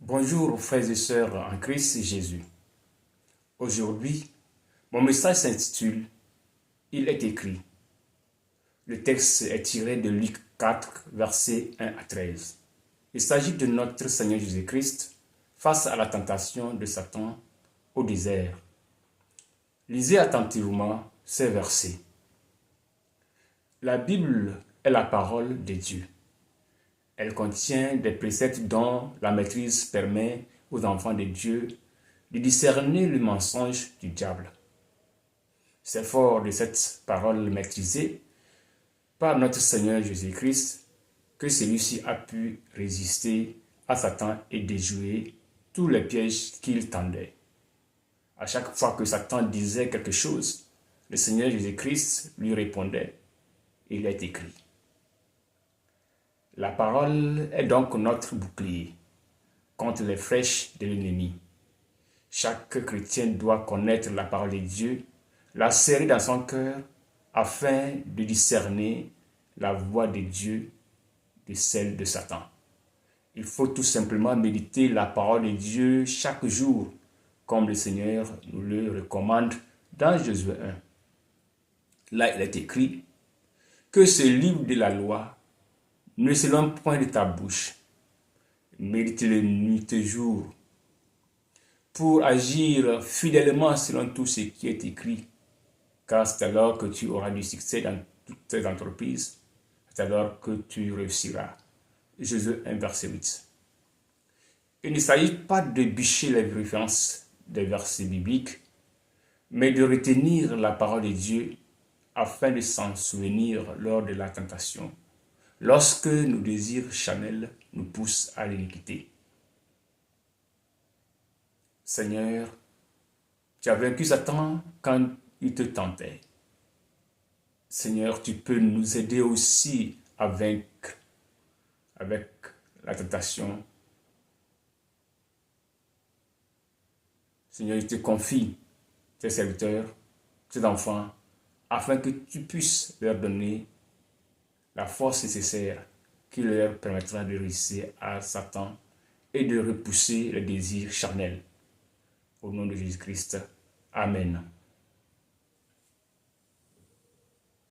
Bonjour frères et sœurs en Christ Jésus. Aujourd'hui, mon message s'intitule « Il est écrit ». Le texte est tiré de Luc 4, versets 1 à 13. Il s'agit de notre Seigneur Jésus-Christ face à la tentation de Satan au désert. Lisez attentivement ces versets. La Bible est la parole de Dieu. Elle contient des préceptes dont la maîtrise permet aux enfants de Dieu de discerner le mensonge du diable. C'est fort de cette parole maîtrisée par notre Seigneur Jésus-Christ que celui-ci a pu résister à Satan et déjouer tous les pièges qu'il tendait. À chaque fois que Satan disait quelque chose, le Seigneur Jésus-Christ lui répondait « Il est écrit ». La parole est donc notre bouclier contre les flèches de l'ennemi. Chaque chrétien doit connaître la parole de Dieu, la serrer dans son cœur afin de discerner la voix de Dieu de celle de Satan. Il faut tout simplement méditer la parole de Dieu chaque jour, comme le Seigneur nous le recommande dans Josué 1. Là, il est écrit que ce livre de la loi ne s'éloigne point de ta bouche. Médite-le nuit et jour pour agir fidèlement selon tout ce qui est écrit, car c'est alors que tu auras du succès dans toutes tes entreprises, c'est alors que tu réussiras. Josué 1, verset 8. Il ne s'agit pas de bûcher les références des versets bibliques, mais de retenir la parole de Dieu afin de s'en souvenir lors de la tentation, lorsque nos désirs charnels nous poussent à l'iniquité. Seigneur, tu as vaincu Satan quand il te tentait. Seigneur, tu peux nous aider aussi à vaincre avec la tentation. Seigneur, je te confie tes serviteurs, tes enfants, afin que tu puisses leur donner la force nécessaire qui leur permettra de réussir à Satan et de repousser les désirs charnels. Au nom de Jésus-Christ. Amen.